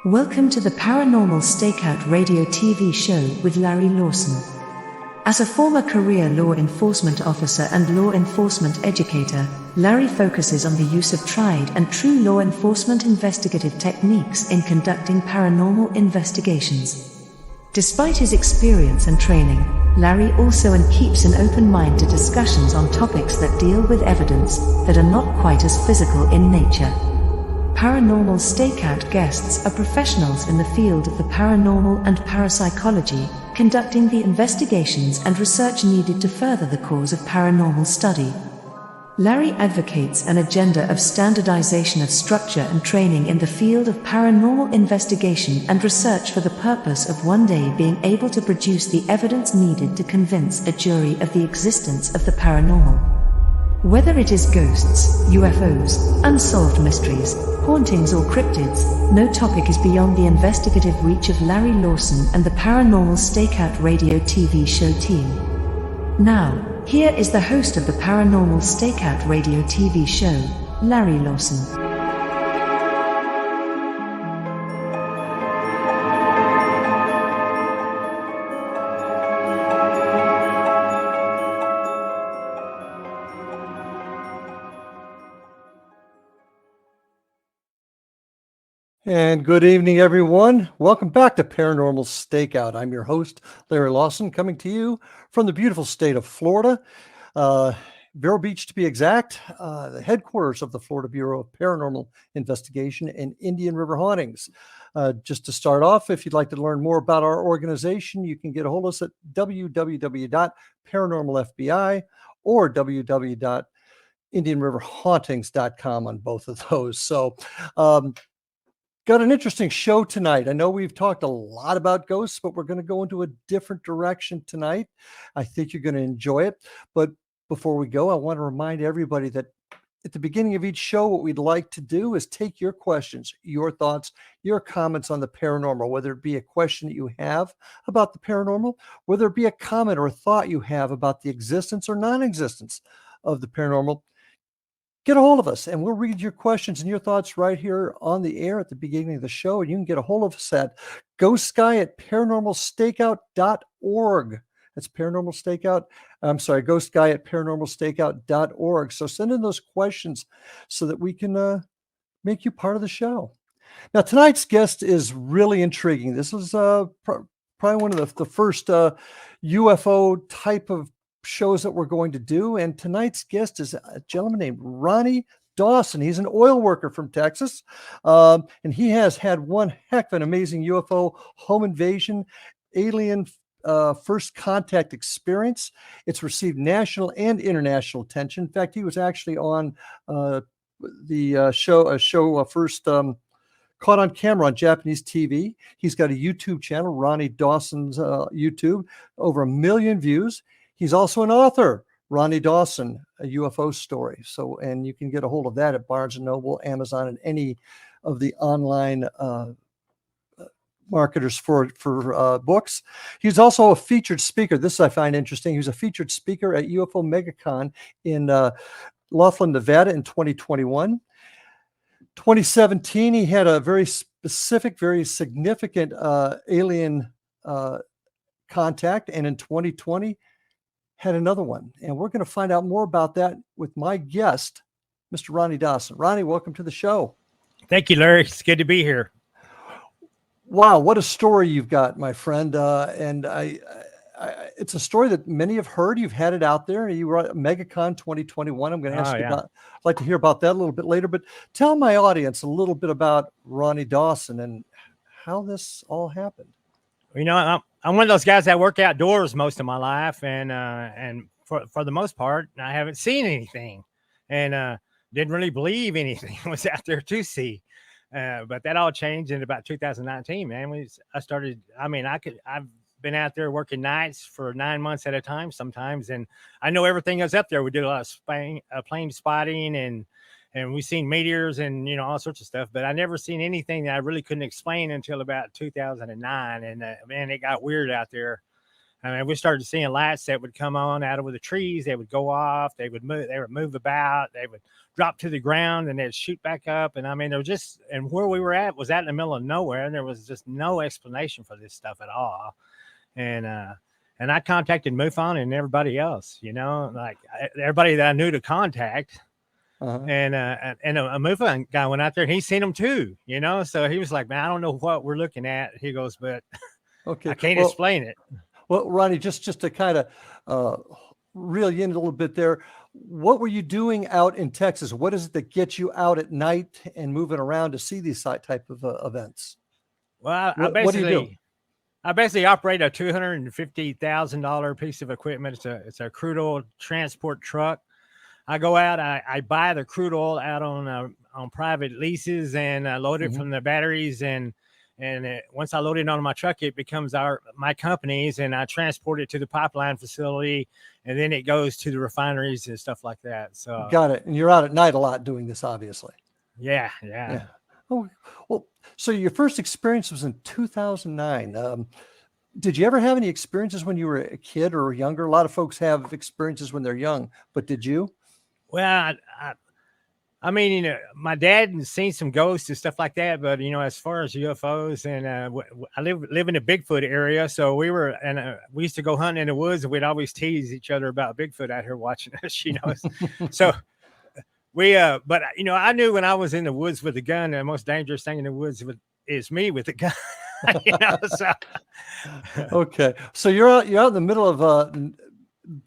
Welcome to the Paranormal Stakeout radio TV show with Larry Lawson. As a former career law enforcement officer and law enforcement educator, Larry focuses on the use of tried and true law enforcement investigative techniques in conducting paranormal investigations. Despite his experience and training, Larry also keeps an open mind to discussions on topics that deal with evidence that are not quite as physical in nature. Paranormal Stakeout guests are professionals in the field of the paranormal and parapsychology, conducting the investigations and research needed to further the cause of paranormal study. Larry advocates an agenda of standardization of structure and training in the field of paranormal investigation and research for the purpose of one day being able to produce the evidence needed to convince a jury of the existence of the paranormal. Whether it is ghosts, UFOs, unsolved mysteries, hauntings or cryptids, no topic is beyond the investigative reach of Larry Lawson and the Paranormal Stakeout radio TV show team. Now, here is the host of the Paranormal Stakeout radio TV show, Larry Lawson. And good evening, everyone. Welcome back to Paranormal Stakeout. I'm your host, Larry Lawson, coming to you from the beautiful state of Florida, Vero Beach to be exact, the headquarters of the Florida Bureau of Paranormal Investigation and Indian River Hauntings. Just to start off, if you'd like to learn more about our organization, you can get a hold of us at www.paranormalfbi or www.indianriverhauntings.com on both of those. So, got an interesting show tonight. I know we've talked a lot about ghosts, but we're going to go into a different direction tonight. I think you're going to enjoy it. But before we go, I want to remind everybody that at the beginning of each show, what we'd like to do is take your questions, your thoughts, your comments on the paranormal, whether it be a question that you have about the paranormal, whether it be a comment or a thought you have about the existence or non-existence of the paranormal. Get a hold of us and we'll read your questions and your thoughts right here on the air at the beginning of the show. And you can get a hold of us at ghostguy@paranormalstakeout.org. That's ghostguy@paranormalstakeout.org. So send in those questions so that we can make you part of the show. Now, tonight's guest is really intriguing. This is probably one of the first UFO type of shows that we're going to do, and tonight's guest is a gentleman named Ronny Dawson. He's an oil worker from Texas, and he has had one heck of an amazing UFO home invasion alien first contact experience. It's received national and international attention. In fact, he was actually on the show first caught on camera on Japanese TV. He's got a YouTube channel, Ronny Dawson's YouTube, over 1 million views. He's also an author, Ronny Dawson, a UFO story. So, and you can get a hold of that at Barnes & Noble, Amazon, and any of the online marketers for books. He's also a featured speaker. This I find interesting. He was a featured speaker at UFO MegaCon in Lawson, Nevada in 2021. 2017, he had a very specific, very significant alien contact. And in 2020, had another one. And we're going to find out more about that with my guest, Mr. Ronny Dawson. Ronny, welcome to the show. Thank you, Larry. It's good to be here. Wow, what a story you've got, my friend. And it's a story that many have heard. You've had it out there. You were at MegaCon 2021. I'm going to ask you about, I'd like to hear about that a little bit later, but tell my audience a little bit about Ronny Dawson and how this all happened. You know, I'm one of those guys that work outdoors most of my life, and for the most part, I haven't seen anything, and didn't really believe anything was out there to see. But that all changed in about 2019, man. I've been out there working nights for 9 months at a time sometimes, and I know everything that's up there. We did a lot of plane spotting, and we've seen meteors and, all sorts of stuff, but I never seen anything that I really couldn't explain until about 2009. And man, it got weird out there. I mean, we started seeing lights that would come on out of the trees. They would go off. They would move about. They would drop to the ground and they'd shoot back up. And I mean, there was just, and where we were at was out in the middle of nowhere. And there was just no explanation for this stuff at all. And I contacted MUFON and everybody else, you know, like everybody that I knew to contact. And a MUFON guy went out there and he seen them too, you know. So he was like, man, I don't know what we're looking at. He goes, but okay, I can't explain it. Well, Ronnie, just to kind of reel you in a little bit there, what were you doing out in Texas? What is it that gets you out at night and moving around to see these type of events? Well, what do you do? I basically operate a $250,000 piece of equipment. It's a crude oil transport truck. I go out, I buy the crude oil out on private leases and load it from the batteries and once I load it on my truck, it becomes my company's, and I transport it to the pipeline facility, and then it goes to the refineries and stuff like that. So got it. And you're out at night a lot doing this, obviously. Yeah. Oh, well, so your first experience was in 2009. Did you ever have any experiences when you were a kid or younger? A lot of folks have experiences when they're young, but did you? Well, I mean, you know, my dad had seen some ghosts and stuff like that, but you know, as far as UFOs, and I live in the Bigfoot area, so we used to go hunting in the woods, and we'd always tease each other about Bigfoot out here watching us, you know. So but you know, I knew when I was in the woods with a gun, the most dangerous thing in the woods is me with a gun. You know, so. Okay, so you're out in the middle of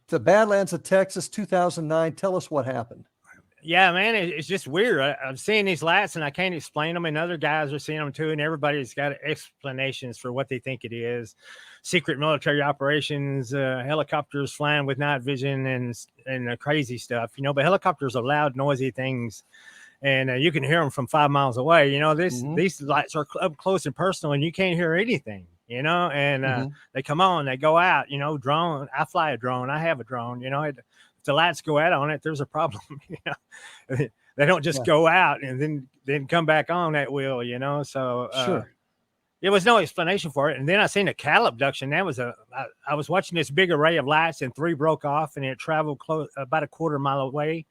the Badlands of Texas, 2009. Tell us what happened. Yeah, man, it's just weird. I'm seeing these lights and I can't explain them, and other guys are seeing them too, and everybody's got explanations for what they think it is. Secret military operations, helicopters flying with night vision and crazy stuff, you know. But helicopters are loud, noisy things, and you can hear them from 5 miles away. You know, these lights are up close and personal, and you can't hear anything, you know. And they come on, they go out. You know, drone. I fly a drone. I have a drone. You know, if the lights go out on it, there's a problem. You know, they don't just go out and then come back on at will. You know, so sure. There was no explanation for it. And then I seen a cattle abduction. That was I was watching this big array of lights, and 3 broke off, and it traveled about a quarter mile away.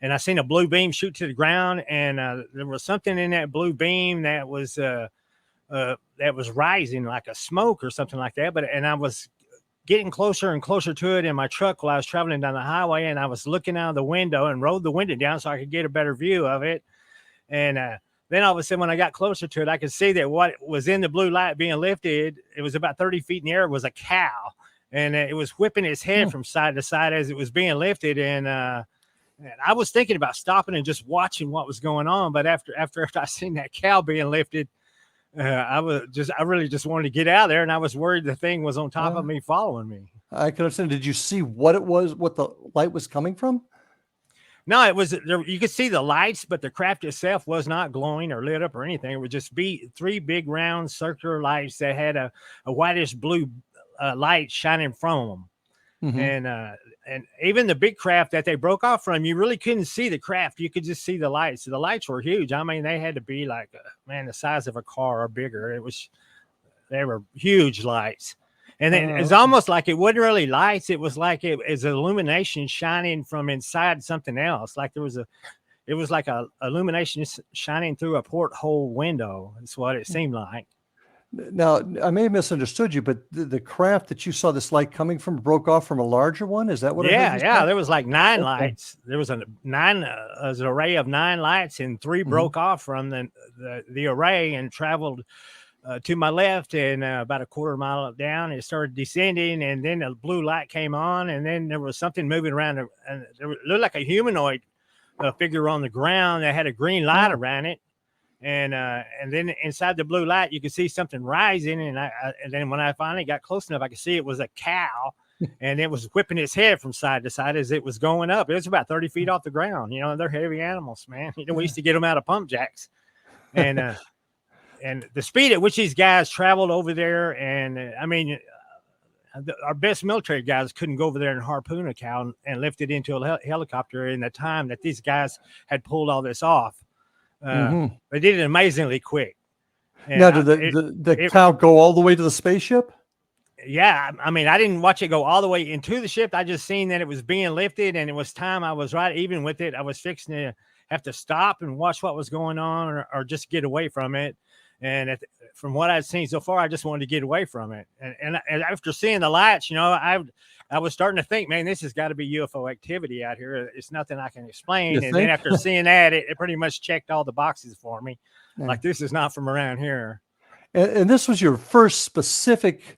And I seen a blue beam shoot to the ground, and there was something in that blue beam that was rising like a smoke or something like that. And I was getting closer and closer to it in my truck while I was traveling down the highway, and I was looking out of the window and rolled the window down so I could get a better view of it. And then all of a sudden, when I got closer to it, I could see that what was in the blue light being lifted, it was about 30 feet in the air, was a cow, and it was whipping its head from side to side as it was being lifted. And I was thinking about stopping and just watching what was going on, but after I seen that cow being lifted, I really just wanted to get out of there, and I was worried the thing was on top of me, following me. I can understand. Did you see what it was, what the light was coming from? No, it was there. You could see the lights, but the craft itself was not glowing or lit up or anything. It would just be 3 big round circular lights that had a whitish blue light shining from them. And even the big craft that they broke off from, you really couldn't see the craft. You could just see the lights. The lights were huge. I mean, they had to be like, the size of a car or bigger. They were huge lights. And then it's almost like it wasn't really lights. It was like it was illumination shining from inside something else. Like it was like a illumination shining through a porthole window. That's what it seemed like. Now, I may have misunderstood you, but the craft that you saw this light coming from broke off from a larger one. Is that what? Yeah. There was like 9 lights. There was an array of 9 lights, and 3 broke off from the array and traveled to my left, and about a quarter mile down, it started descending, and then a blue light came on, and then there was something moving around, and it looked like a humanoid figure on the ground that had a green light around it. And then inside the blue light, you could see something rising. And then when I finally got close enough, I could see it was a cow, and it was whipping its head from side to side as it was going up. It was about 30 feet off the ground. You know, they're heavy animals, man. You know, we used to get them out of pump jacks, and the speed at which these guys traveled over there. And I mean, our best military guys couldn't go over there and harpoon a cow and lift it into a helicopter in the time that these guys had pulled all this off. They did it amazingly quick. And now, did the cow go all the way to the spaceship? yeah, I mean, I didn't watch it go all the way into the ship. I just seen that it was being lifted, and it was time. I was right even with it. I was fixing to have to stop and watch what was going on, or just get away from it. And from what I've seen so far, I just wanted to get away from it. And after seeing the lights, you know, I was starting to think, man, this has got to be UFO activity out here. It's nothing I can explain. And then after seeing that, it pretty much checked all the boxes for me. Yeah. Like, this is not from around here. And this was your first specific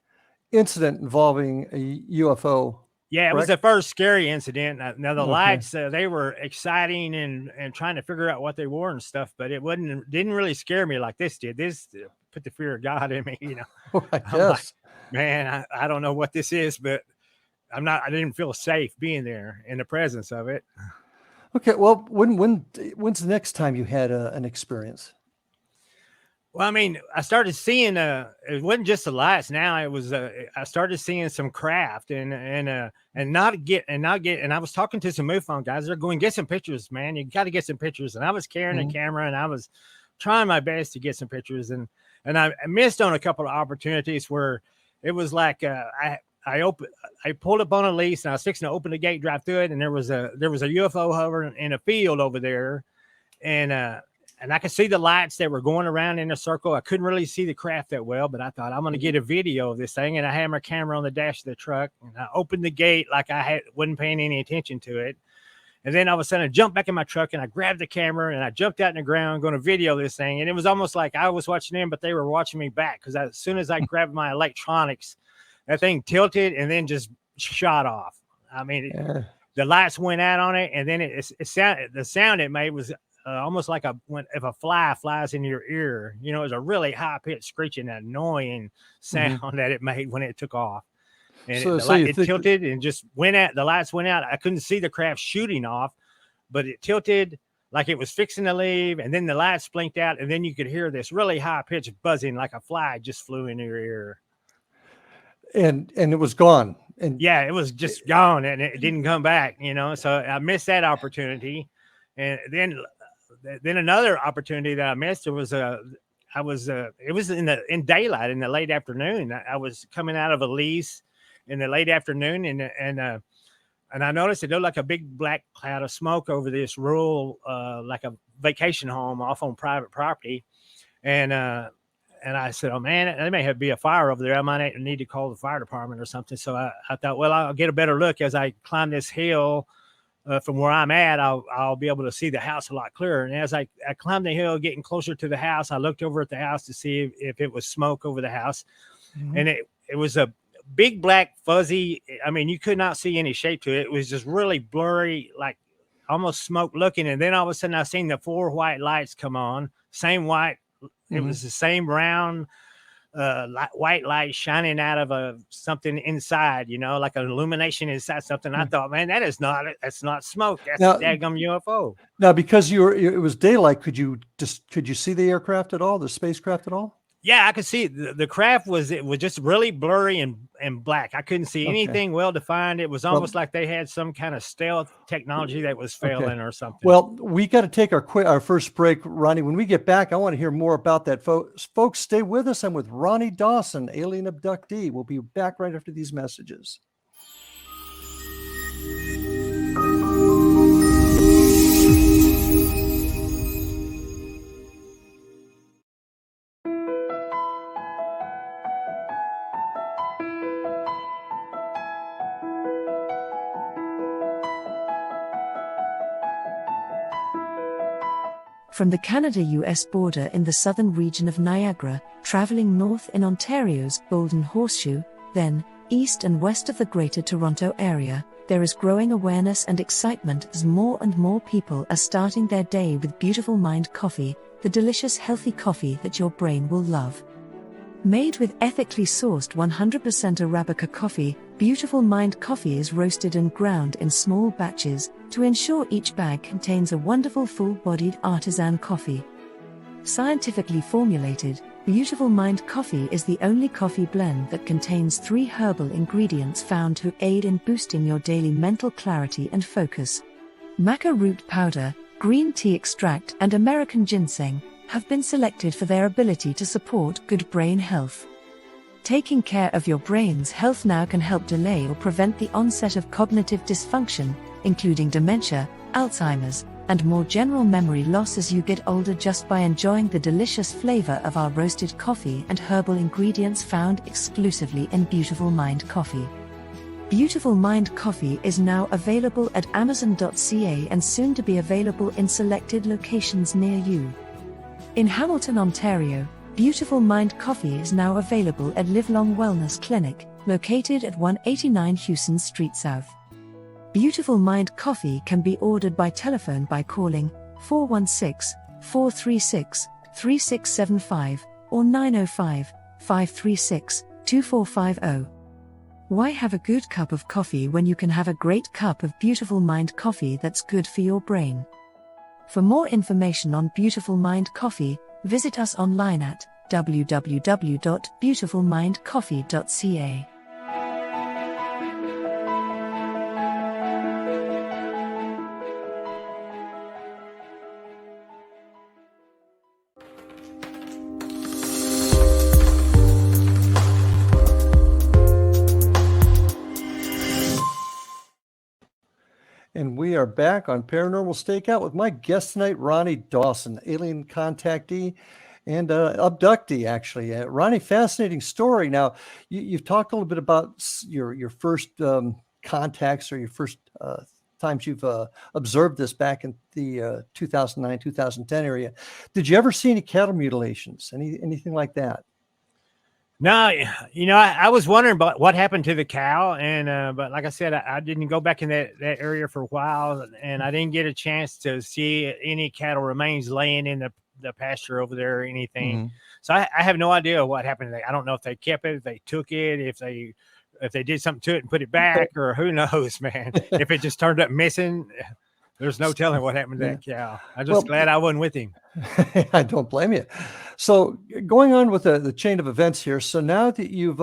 incident involving a UFO. Yeah, it was the first scary incident. Now the lights, they were exciting and trying to figure out what they were and stuff, but it didn't really scare me like this did. This put the fear of God in me, you know. I guess. Like, man, I don't know what this is, but I didn't feel safe being there in the presence of it. Okay, well, when's the next time you had an experience? Well, I mean, I started seeing it wasn't just the lights. Now it was I started seeing some craft and I was talking to some MUFON guys. They're going, get some pictures, man. You got to get some pictures. And I was carrying a camera and I was trying my best to get some pictures. And I missed on a couple of opportunities where it was like I pulled up on a lease and I was fixing to open the gate, drive through it, and there was a UFO hovering in a field over there, and I could see the lights that were going around in a circle. I couldn't really see the craft that well, but I thought, I'm going to get a video of this thing. And I had my camera on the dash of the truck, and I opened the gate like I wasn't paying any attention to it. And then all of a sudden I jumped back in my truck and I grabbed the camera and I jumped out in the ground going to video this thing. And it was almost like I was watching them, but they were watching me back. Because as soon as I grabbed my electronics, that thing tilted and then just shot off. I mean, the lights went out on it, and then the sound it made was almost like if a fly flies into your ear. You know, it was a really high pitched screeching, annoying sound that it made when it took off. And it tilted and just went out. The lights went out. I couldn't see the craft shooting off, but it tilted like it was fixing to leave. And then the lights blinked out, and then you could hear this really high pitched buzzing, like a fly just flew into your ear. And it was gone. And yeah, it was just gone, and it didn't come back, you know. So I missed that opportunity. And then another opportunity that I missed, it was in daylight in the late afternoon. I was coming out of a lease in the late afternoon, and I noticed it looked like a big black cloud of smoke over this rural, like a vacation home off on private property. And I said, oh, man, there may be a fire over there. I might need to call the fire department or something. So I thought, well, I'll get a better look as I climb this hill from where I'm at. I'll be able to see the house a lot clearer. And as I climbed the hill, getting closer to the house, I looked over at the house to see if it was smoke over the house. And it was a big black fuzzy. I mean, you could not see any shape to it. It was just really blurry, like almost smoke looking. And then all of a sudden I seen the 4 white lights come on, same white. It was the same round white light shining out of something inside, you know, like an illumination inside something. I thought, man, that's not smoke. That's a daggum UFO. Now, because it was daylight, could you see the aircraft at all, the spacecraft at all? Yeah, I could see the craft was just really blurry and black. I couldn't see anything well defined. It was almost like they had some kind of stealth technology that was failing or something. Well, we got to take our first break, Ronnie. When we get back, I want to hear more about that. Folks, stay with us. I'm with Ronnie Dawson, alien abductee. We'll be back right after these messages. From the Canada-US border in the southern region of Niagara, traveling north in Ontario's Golden Horseshoe, then east and west of the Greater Toronto Area, there is growing awareness and excitement as more and more people are starting their day with Beautiful Mind Coffee, the delicious healthy coffee that your brain will love. Made with ethically sourced 100% Arabica coffee, Beautiful Mind Coffee is roasted and ground in small batches to ensure each bag contains a wonderful full-bodied artisan coffee. Scientifically formulated, Beautiful Mind Coffee is the only coffee blend that contains 3 herbal ingredients found to aid in boosting your daily mental clarity and focus. Maca root powder, green tea extract, and American ginseng have been selected for their ability to support good brain health. Taking care of your brain's health now can help delay or prevent the onset of cognitive dysfunction, including dementia, Alzheimer's, and more general memory loss as you get older, just by enjoying the delicious flavor of our roasted coffee and herbal ingredients found exclusively in Beautiful Mind Coffee. Beautiful Mind Coffee is now available at Amazon.ca and soon to be available in selected locations near you. In Hamilton, Ontario, Beautiful Mind Coffee is now available at Livelong Wellness Clinic, located at 189 Hewson Street South. Beautiful Mind Coffee can be ordered by telephone by calling 416-436-3675 or 905-536-2450. Why have a good cup of coffee when you can have a great cup of Beautiful Mind Coffee that's good for your brain? For more information on Beautiful Mind Coffee, visit us online at www.beautifulmindcoffee.ca. And we are back on Paranormal Stakeout with my guest tonight, Ronnie Dawson, alien contactee and abductee, actually. Ronnie, fascinating story. Now, you've talked a little bit about your first contacts or your first times you've observed this back in the 2009, 2010 area. Did you ever see any cattle mutilations, anything like that? No, I was wondering about what happened to the cow, and but like I said, I didn't go back in that area for a while, and I didn't get a chance to see any cattle remains laying in the pasture over there or anything. Mm-hmm. So I have no idea what happened. I don't know if they kept it, if they took it, if they did something to it and put it back, or who knows, man. If it just turned up missing, there's no telling what happened to that cow. I'm just glad I wasn't with him. I don't blame you. So going on with the chain of events here. So now that you've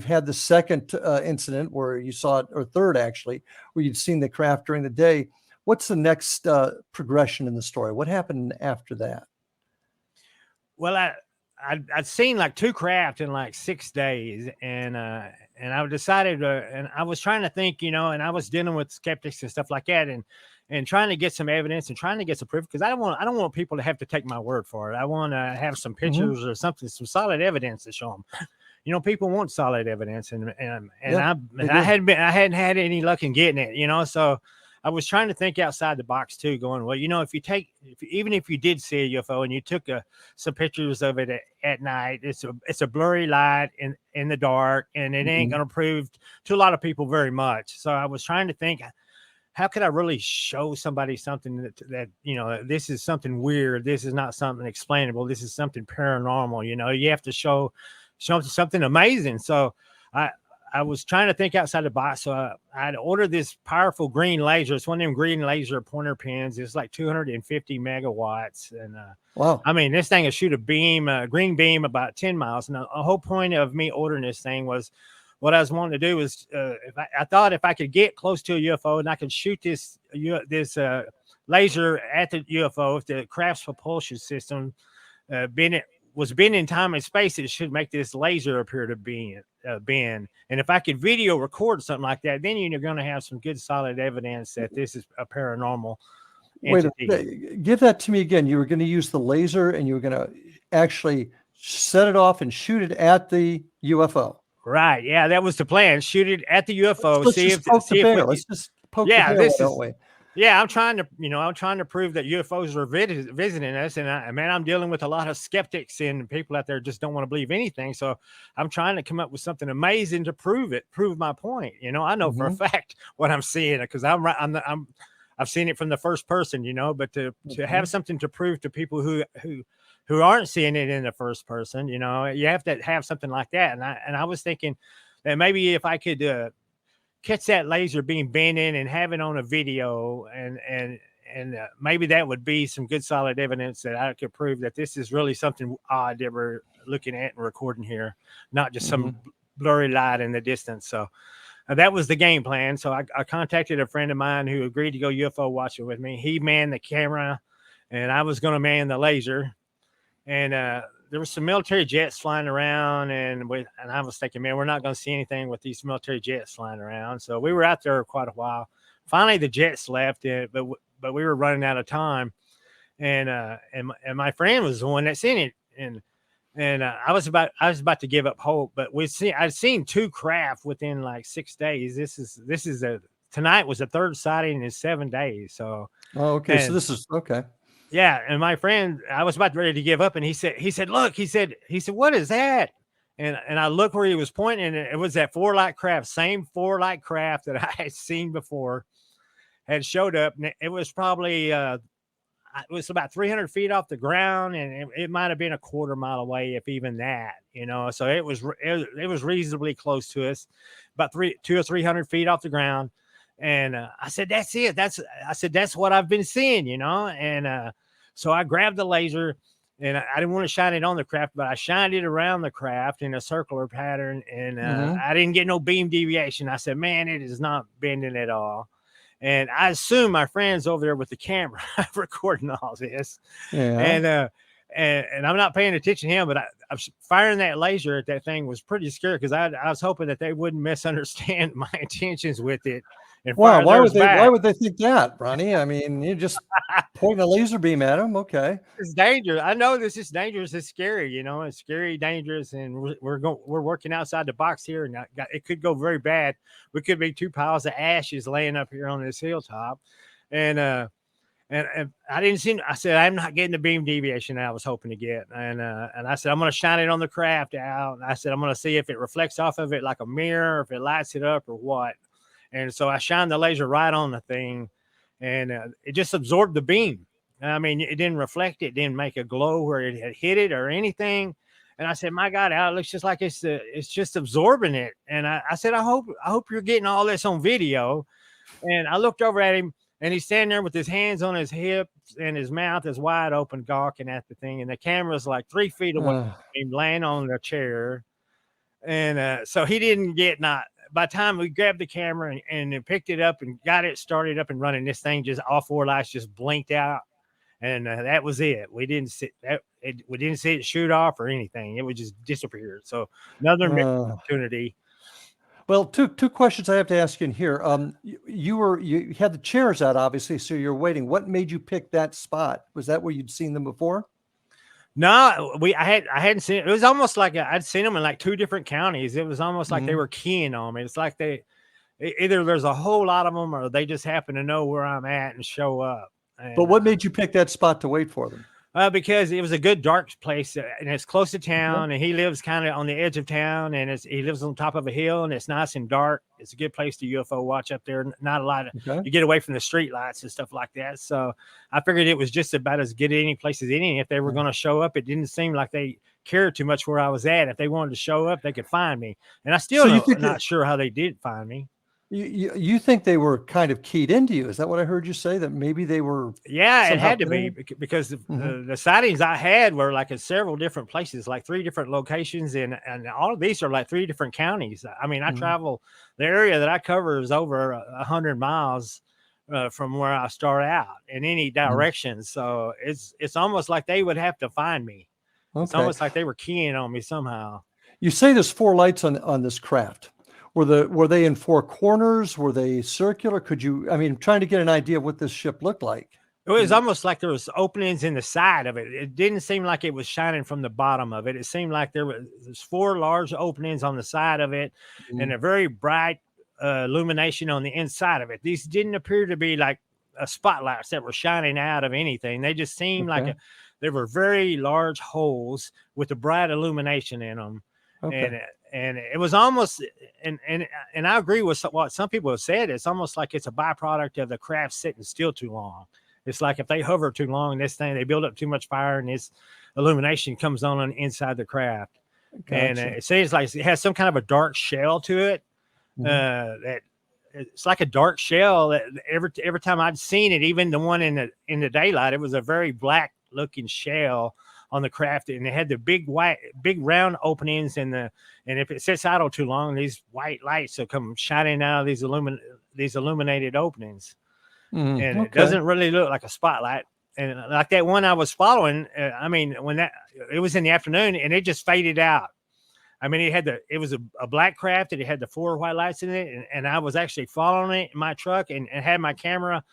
had the second incident where you saw it, or third actually, where you'd seen the craft during the day, what's the next progression in the story? What happened after that? Well, I'd seen like 2 craft in like 6 days, and I decided, and I was trying to think, and I was dealing with skeptics and stuff like that, and trying to get some evidence and trying to get some proof, because I don't want people to have to take my word for it. I want to have some pictures or something, some solid evidence to show them. People want solid evidence, and I hadn't had any luck in getting it. So I was trying to think outside the box too, going, well, even if you did see a UFO and you took some pictures of it at night, it's a blurry light in the dark, and it ain't going to prove to a lot of people very much. So I was trying to think, how could I really show somebody something that this is something weird? This is not something explainable. This is something paranormal. You have to show something amazing. So I was trying to think outside the box. So I'd ordered this powerful green laser. It's one of them green laser pointer pins. It's like 250 megawatts. And wow. I mean, this thing will shoot a green beam about 10 miles. And the whole point of me ordering this thing was, what I was wanting to do was, I thought if I could get close to a UFO and I could shoot this laser at the UFO, if the craft's propulsion system was bending time and space, it should make this laser appear to bend. And if I could video record something like that, then you're going to have some good solid evidence that this is a paranormal entity. Wait, give that to me again. You were going to use the laser and you were going to actually set it off and shoot it at the UFO. Right. Yeah, that was the plan. Shoot it at the UFO. Let's just poke the bear. Let's just poke the bear, don't we? Yeah, I'm trying to prove that UFOs are visiting us, and I'm dealing with a lot of skeptics and people out there just don't want to believe anything. So I'm trying to come up with something amazing to prove my point. I know for a fact what I'm seeing, because I've seen it from the first person. But to have something to prove to people who aren't seeing it in the first person, you have to have something like that. And I was thinking that maybe if I could catch that laser beam bending and have it on a video, and maybe that would be some good solid evidence that I could prove that this is really something odd that we're looking at and recording here, not just some blurry light in the distance. So that was the game plan. So I contacted a friend of mine who agreed to go UFO watching with me. He manned the camera, and I was going to man the laser. And there were some military jets flying around, and I was thinking, man, we're not going to see anything with these military jets flying around. So we were out there quite a while. Finally, the jets left, but we were running out of time, and my friend was the one that seen it, and I was about to give up hope, but I'd seen 2 craft within like 6 days. Tonight was the 3rd sighting in 7 days. So, okay. So this is okay. Yeah, and my friend, I was about ready to give up, and he said, look, he said, what is that? And I looked where he was pointing, and it was that 4-light craft, same 4-light craft that I had seen before, had showed up, and it was probably it was about 300 feet off the ground, and it might have been a quarter mile away, if even that, So it was reasonably close to us, about 200 or 300 feet off the ground. And I said, that's it. That's what I've been seeing, And so I grabbed the laser, and I didn't want to shine it on the craft, but I shined it around the craft in a circular pattern, and I didn't get no beam deviation. I said, man, it is not bending at all. And I assume my friend's over there with the camera recording all this. Yeah. And I'm not paying attention to him, but I was firing that laser at that thing was pretty scary, because I was hoping that they wouldn't misunderstand my intentions with it. And wow, why would they think that, Ronnie? I mean, you just pointing a laser beam at them. Okay. It's dangerous. I know this is dangerous. It's scary, It's scary, dangerous, and we're working outside the box here, and it could go very bad. We could be 2 piles of ashes laying up here on this hilltop, and I didn't see. I said, I'm not getting the beam deviation that I was hoping to get, and I said, I'm going to shine it on the craft out. And I said, I'm going to see if it reflects off of it like a mirror, if it lights it up or what. And so I shined the laser right on the thing, and it just absorbed the beam. I mean, it didn't reflect it, didn't make a glow where it had hit it or anything. And I said, my God, it looks just like it's just absorbing it. And I said, I hope you're getting all this on video. And I looked over at him, and he's standing there with his hands on his hips, and his mouth is wide open, gawking at the thing. And the camera's like 3 feet away from him, laying on the chair. And so he didn't get by the time we grabbed the camera and picked it up and got it started up and running, this thing just, all 4 lights just blinked out. And that was it. We didn't see it shoot off or anything. It would just disappear. So another opportunity. Well, two questions I have to ask in here. You had the chairs out, obviously, so you're waiting. What made you pick that spot? Was that where you'd seen them before? No, I hadn't seen it. It was almost like I'd seen them in like 2 different counties. It was almost like they were keying on me. It's like either there's a whole lot of them, or they just happen to know where I'm at and show up. But what made you pick that spot to wait for them? Because it was a good dark place, and it's close to town, and he lives kind of on the edge of town, and he lives on top of a hill, and it's nice and dark. It's a good place to UFO watch up there. Not a lot of you get away from the street lights and stuff like that. So I figured it was just about as good any place as any. If they were going to show up, it didn't seem like they cared too much where I was at. If they wanted to show up, they could find me. And I still not sure how they did find me. You think they were kind of keyed into you? Is that what I heard you say? That maybe they were? Yeah, it had to be, because the sightings I had were like in several different places, like 3 different locations, and all of these are like 3 different counties. I mean, I travel, the area that I cover is over 100 miles from where I start out in any direction. So it's almost like they would have to find me. Okay. It's almost like they were keying on me somehow. You say there's 4 lights on this craft. Were they in 4 corners? Were they circular? Trying to get an idea of what this ship looked like. It was almost like there was openings in the side of it. It didn't seem like it was shining from the bottom of it. It seemed like there's 4 large openings on the side of it, and a very bright illumination on the inside of it. These didn't appear to be like spotlights that were shining out of anything. They just seemed like they were very large holes with a bright illumination in them. Okay. And it was almost, and I agree with what some people have said. It's almost like it's a byproduct of the craft sitting still too long. It's like if they hover too long, they build up too much fire, and this illumination comes on inside the craft. Gotcha. And it seems like it has some kind of a dark shell to it. That it's like a dark shell that every time I'd seen it, even the one in the daylight, it was a very black looking shell on the craft, and it had the big round openings, and if it sits idle too long, these white lights will come shining out of these illuminated openings. And it doesn't really look like a spotlight. and like that one I was following, when it was in the afternoon and it just faded out. I mean, it was a black craft and it had the 4 white lights in it. And I was actually following it in my truck and had my camera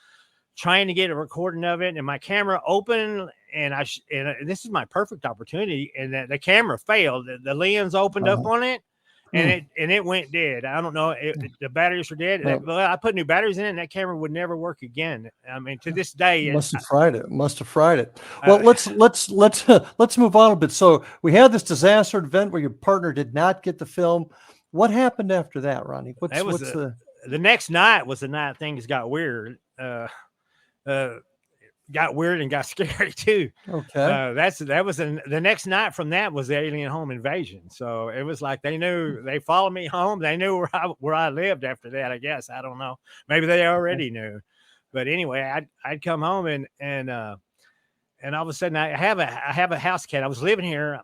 trying to get a recording of it. And my camera opened and this is my perfect opportunity. And the camera failed. The lens opened up on it and it went dead. I don't know. The batteries were dead. Well, I put new batteries in it and that camera would never work again. I mean, to this day, must have fried it. Well, let's move on a bit. So we had this disaster event where your partner did not get the film. What happened after that, Ronnie? The next night was the night things got weird. Got weird and got scary too. Okay. That was the next night from that was the alien home invasion. So it was like they followed me home. They knew where I lived after that, I guess. I don't know. Maybe they already knew. But anyway, I'd come home and all of a sudden I have a house cat. I was living here.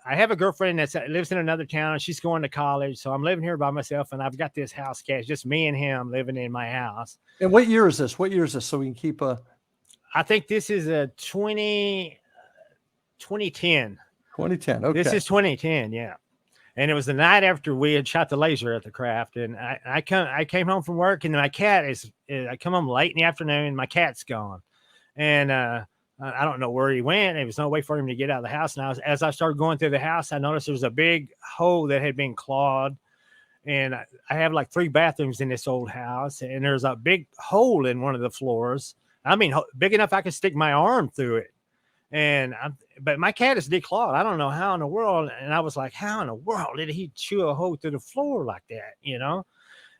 I have a girlfriend that lives in another town and she's going to college. So I'm living here by myself and I've got this house cat. It's just me and him living in my house. And what year is this? So we can keep I think this is a 2010. 2010. Okay. This is 2010. Yeah. And it was the night after we had shot the laser at the craft. And I came home from work and my cat I come home late in the afternoon. My cat's gone. And, I don't know where he went. There was no way for him to get out of the house. And as I started going through the house, I noticed there was a big hole that had been clawed. And I have like 3 bathrooms in this old house. And there's a big hole in one of the floors. I mean, big enough I could stick my arm through it. But my cat is declawed. I don't know how in the world. And I was like, how in the world did he chew a hole through the floor like that? You know?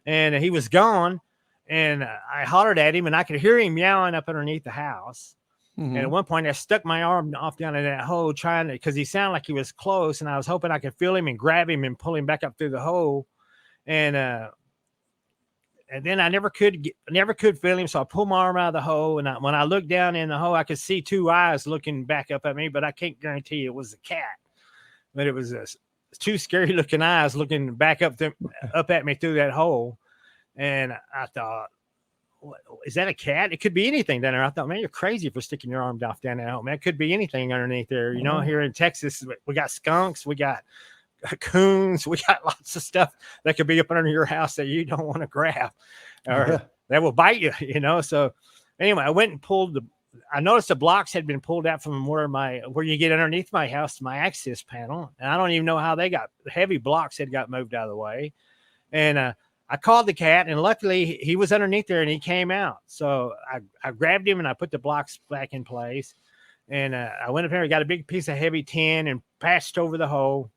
And he was gone. And I hollered at him and I could hear him meowing up underneath the house. And at one point I stuck my arm off down in that hole because he sounded like he was close and I was hoping I could feel him and grab him and pull him back up through the hole. And then I never could feel him. So I pulled my arm out of the hole. And when I looked down in the hole, I could see 2 eyes looking back up at me, but I can't guarantee it was a cat, but it was 2 scary looking eyes looking back up at me through that hole. And I thought, is that a cat? It could be anything down there. I thought, man, you're crazy for sticking your arm off down that hole. Man, it could be anything underneath there. You know, here in Texas, we got skunks, we got coons, we got lots of stuff that could be up under your house that you don't want to grab or that will bite you, you know? So anyway, I went and I noticed the blocks had been pulled out from where you get underneath my house, my access panel. And I don't even know how the heavy blocks had got moved out of the way. And, I called the cat and luckily he was underneath there and he came out. So I grabbed him and I put the blocks back in place. And I went up there and got a big piece of heavy tin and patched over the hole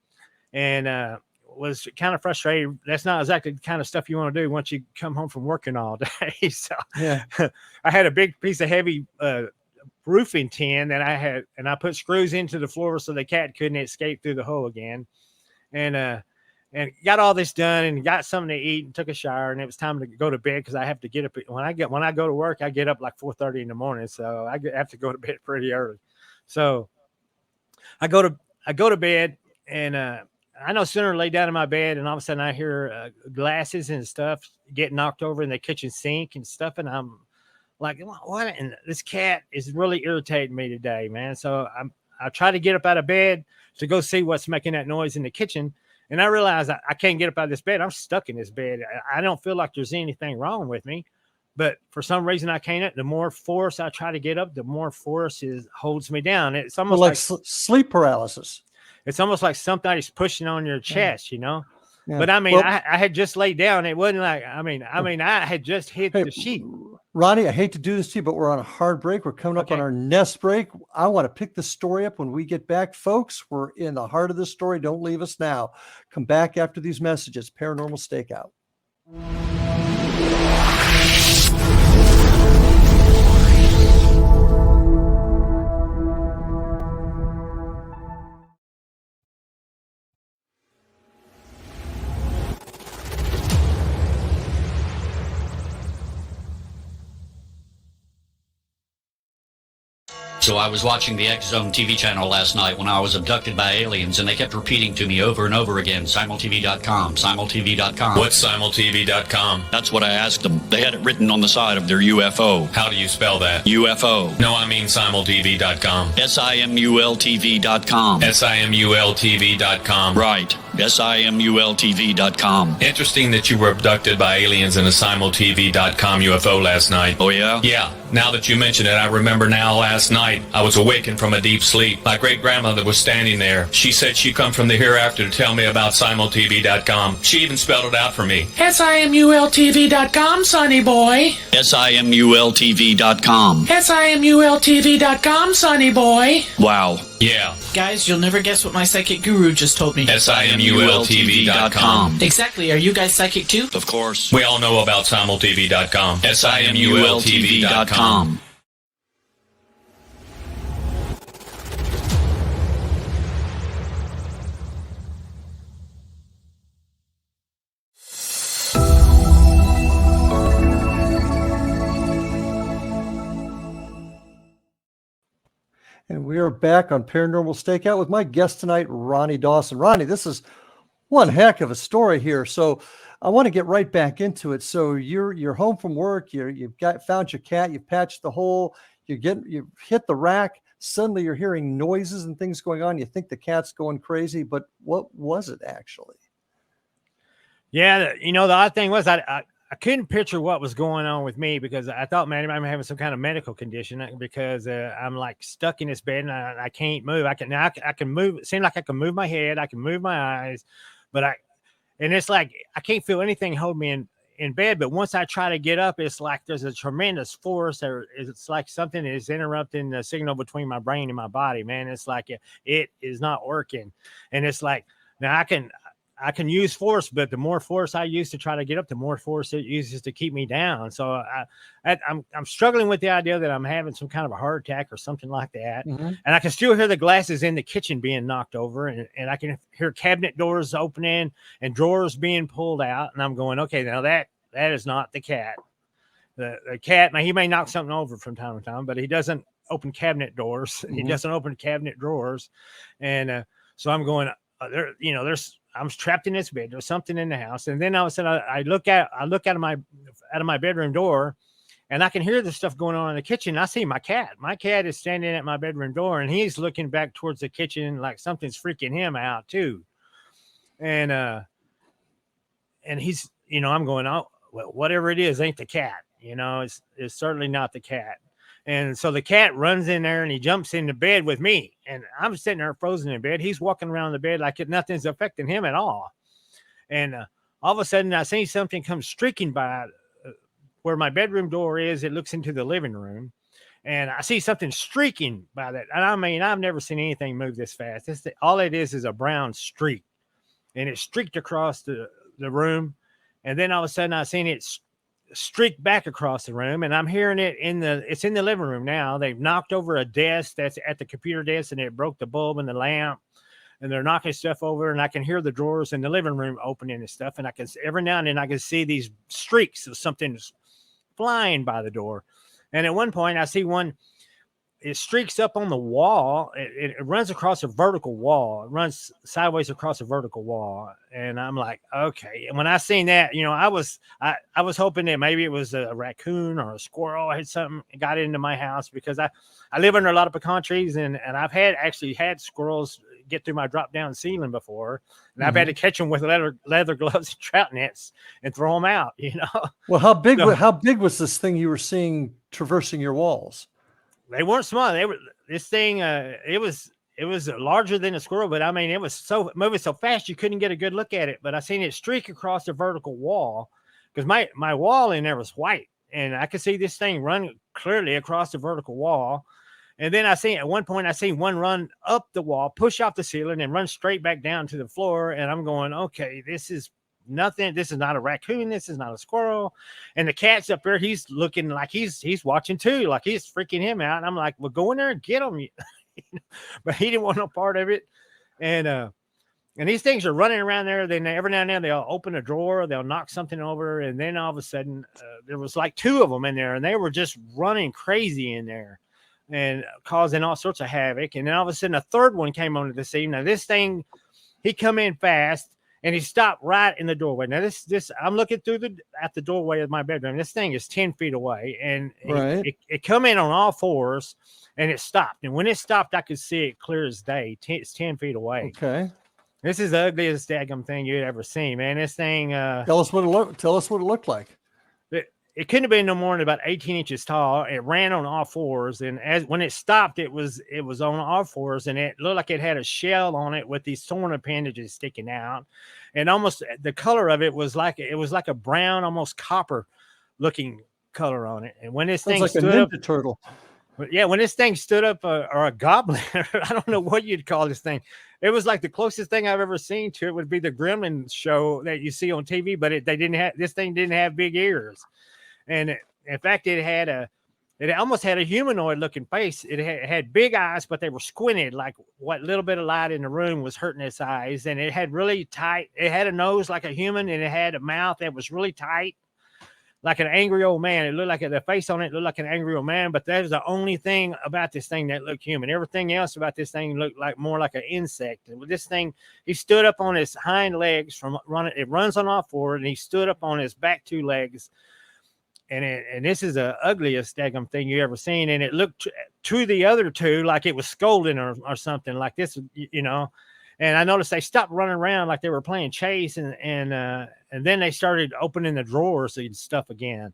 and was kind of frustrated. That's not exactly the kind of stuff you want to do once you come home from working all day. So yeah. I had a big piece of heavy roofing tin that I had, and I put screws into the floor so the cat couldn't escape through the hole again. And got all this done and got something to eat and took a shower and it was time to go to bed because I have to get up when I go to work. I get up like 4:30 in the morning, so I have to go to bed pretty early. So I go to bed and I no sooner lay down in my bed and all of a sudden I hear glasses and stuff get knocked over in the kitchen sink and stuff, and I'm like, what? And this cat is really irritating me today, man. So I try to get up out of bed to go see what's making that noise in the kitchen. And I realized I can't get up out of this bed. I'm stuck in this bed. I don't feel like there's anything wrong with me, but for some reason I can't. The more force I try to get up, the more force holds me down. It's almost like sleep paralysis. It's almost like somebody's pushing on your chest, you know? Yeah. But I mean, I had just laid down. It wasn't like, I had just hit the sheet. Ronnie, I hate to do this to you, but we're on a hard break. We're coming up on our next break. I want to pick the story up when we get back. Folks, we're in the heart of the story. Don't leave us now. Come back after these messages. Paranormal Stakeout. So I was watching the X Zone TV channel last night when I was abducted by aliens, and they kept repeating to me over and over again, simultv.com, simultv.com. What's simultv.com? That's what I asked them. They had it written on the side of their UFO. How do you spell that? UFO. No, I mean simultv.com. simultv.com. simultv.com. Right. simultv.com. Interesting that you were abducted by aliens in a simultv.com UFO last night. Oh, yeah? Yeah. Now that you mention it, I remember now last night I was awakened from a deep sleep. My great-grandmother was standing there. She said she come from the hereafter to tell me about simultv.com. She even spelled it out for me. simultv.com, sonny boy. simultv.com. simultv.com, sonny boy. Wow. Yeah. Guys, you'll never guess what my psychic guru just told me. simultv.com. Exactly. Are you guys psychic too? Of course. We all know about simultv.com. simultv.com. And we are back on Paranormal Stakeout with my guest tonight, Ronnie Dawson. Ronnie, this is one heck of a story here. So I want to get right back into it. So you're home from work. You've found your cat. You've patched the hole. You've hit the rack. Suddenly you're hearing noises and things going on. You think the cat's going crazy, but what was it actually? Yeah, the odd thing was I couldn't picture what was going on with me because I thought, man, I'm having some kind of medical condition because I'm like stuck in this bed and I can't move. I can move. It seemed like I can move my head. I can move my eyes, but it's like I can't feel anything hold me in bed. But once I try to get up, it's like there's a tremendous force. It's like something is interrupting the signal between my brain and my body, man. It's like it is not working. And it's like, now I can use force, but the more force I use to try to get up, the more force it uses to keep me down. So I'm struggling with the idea that I'm having some kind of a heart attack or something like that. Mm-hmm. And I can still hear the glasses in the kitchen being knocked over, and I can hear cabinet doors opening and drawers being pulled out. And I'm going, okay, now that is not the cat. The cat, he may knock something over from time to time, but he doesn't open cabinet doors. Mm-hmm. He doesn't open cabinet drawers. And so I'm going, I'm trapped in this bed. There's something in the house. And then all of a sudden I look out of my bedroom door, and I can hear the stuff going on in the kitchen. I see my cat. My cat is standing at my bedroom door, and he's looking back towards the kitchen like something's freaking him out too. And he's, I'm going, oh, well, whatever it is, ain't the cat. It's certainly not the cat. And so the cat runs in there and he jumps in the bed with me. And I'm sitting there frozen in bed. He's walking around the bed like nothing's affecting him at all. And all of a sudden I see something come streaking by where my bedroom door is. It looks into the living room. And I see something streaking by that. And I've never seen anything move this fast. All it is a brown streak. And it streaked across the room. And then all of a sudden I seen it streak back across the room, and I'm hearing it it's in the living room now. They've knocked over a desk that's at the computer desk, and it broke the bulb and the lamp, and they're knocking stuff over, and I can hear the drawers in the living room opening and stuff, and I can every now and then I can see these streaks of something flying by the door. And at one point I see one, it streaks up on the wall. It runs across a vertical wall. It runs sideways across a vertical wall. And I'm like, okay. And when I seen that, I was hoping that maybe it was a raccoon or a squirrel had something got into my house, because I live under a lot of pecan trees, and I've actually had squirrels get through my drop down ceiling before. And I've had to catch them with leather gloves and trout nets and throw them out, Well, how big was this thing you were seeing traversing your walls? They weren't small. This thing. It was larger than a squirrel, but it was moving so fast you couldn't get a good look at it. But I seen it streak across the vertical wall, because my wall in there was white, and I could see this thing run clearly across the vertical wall. And then at one point I seen one run up the wall, push off the ceiling, and run straight back down to the floor. And I'm going, okay, this is nothing. This is not a raccoon. This is not a squirrel. And the cat's up there. He's looking like he's watching too, like he's freaking him out. And I'm like, well, go in there and get him. But he didn't want no part of it. And these things are running around there. Then every now and then they'll open a drawer, they'll knock something over. And then all of a sudden there was like two of them in there, and they were just running crazy in there. and causing all sorts of havoc. And then all of a sudden, a third one came onto the scene. Now this thing, he come in fast and he stopped right in the doorway. Now this I'm looking through at the doorway of my bedroom. This thing is 10 feet away, and Right. it come in on all fours, and it stopped. And when it stopped, I could see it clear as day. It's 10 feet away. Okay. This is the ugliest daggum thing you'd ever seen, man. This thing, Tell us what it looked like. it couldn't have been no more than about 18 inches tall. It ran on all fours, and when it stopped, it was on all fours, and it looked like it had a shell on it with these thorn appendages sticking out, and almost the color of it was like a brown, almost copper looking color on it. And when this Sounds thing like stood a up, ninja turtle. but yeah, when this thing stood up, or a goblin, I don't know what you'd call this thing. It was like the closest thing I've ever seen to it would be the Gremlin show that you see on TV, but this thing didn't have big ears. And in fact, it almost had a humanoid looking face. It had big eyes, but they were squinted, like what little bit of light in the room was hurting its eyes. And it had really tight, it had a nose like a human, and it had a mouth that was really tight, like an angry old man. It looked like the face on it looked like an angry old man, but that was the only thing about this thing that looked human. Everything else about this thing looked like more like an insect. And with this thing, he stood up on his hind legs from running. It runs on all four, and he stood up on his back two legs. And this is the ugliest daggum thing you ever seen. And it looked to the other two like it was scolding or something like this, you know. And I noticed they stopped running around like they were playing chase, and then they started opening the drawers and stuff again.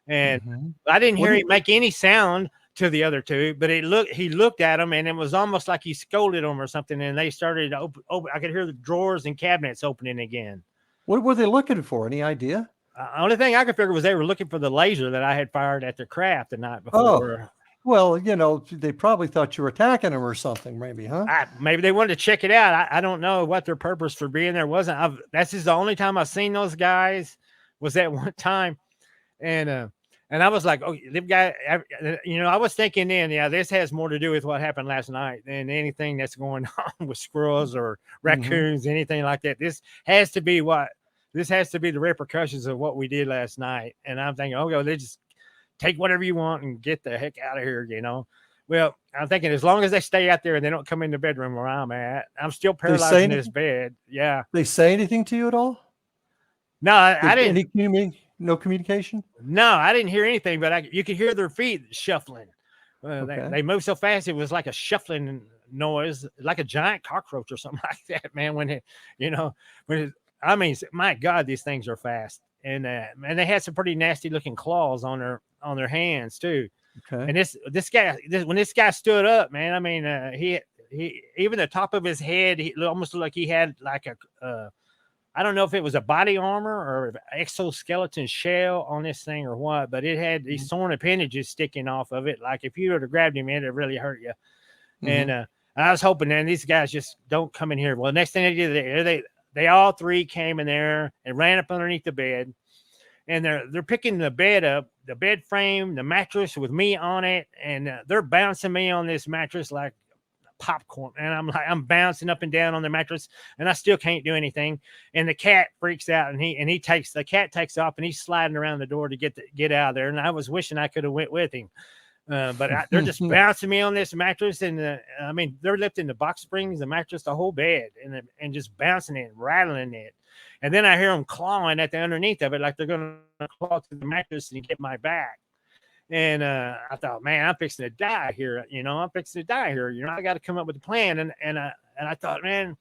And I didn't hear him make any sound to the other two, but he looked at them, and it was almost like he scolded them or something. And they started to open. I could hear the drawers and cabinets opening again. What were they looking for? Any idea? Only thing I could figure was they were looking for the laser that I had fired at their craft the night before. Oh, well, you know, they probably thought you were attacking them or something, maybe, huh? Maybe they wanted to check it out. I don't know what their purpose for being there wasn't. That's just the only time I've seen those guys was that one time. And I was like, oh, the guy, you know, I was thinking then, yeah, this has more to do with what happened last night than anything that's going on with squirrels or raccoons, anything like that. This has to be the repercussions of what we did last night. And I'm thinking, oh, they just take whatever you want and get the heck out of here, you know? Well, I'm thinking as long as they stay out there and they don't come in the bedroom where I'm at, I'm still paralyzed in this bed. Yeah. They say anything to you at all? No, I didn't. No communication? No, I didn't hear anything, but you could hear their feet shuffling. They moved so fast. It was like a shuffling noise, like a giant cockroach or something like that, man. I mean, my God, these things are fast, and they had some pretty nasty looking claws on their hands too. Okay. And when this guy stood up, man, I mean, he even the top of his head, he almost looked like he had like I don't know if it was a body armor or exoskeleton shell on this thing or what, but it had these thorn appendages sticking off of it. Like if you would have grabbed him, it'd really hurt you. And I was hoping, man, these guys just don't come in here. Well, next thing they did, they all three came in there and ran up underneath the bed, and they're picking the bed up, the bed frame, the mattress with me on it, and they're bouncing me on this mattress like popcorn. And I'm bouncing up and down on the mattress, and I still can't do anything. And the cat freaks out, and the cat takes off, and he's sliding around the door to get out of there. And I was wishing I could have went with him. But they're just bouncing me on this mattress, and I mean, they're lifting the box springs, the mattress, the whole bed, and just bouncing it, rattling it. And then I hear them clawing at the underneath of it, like they're going to claw through the mattress and get my back. And I thought, man, I'm fixing to die here. You know, I got to come up with a plan. And I thought, man,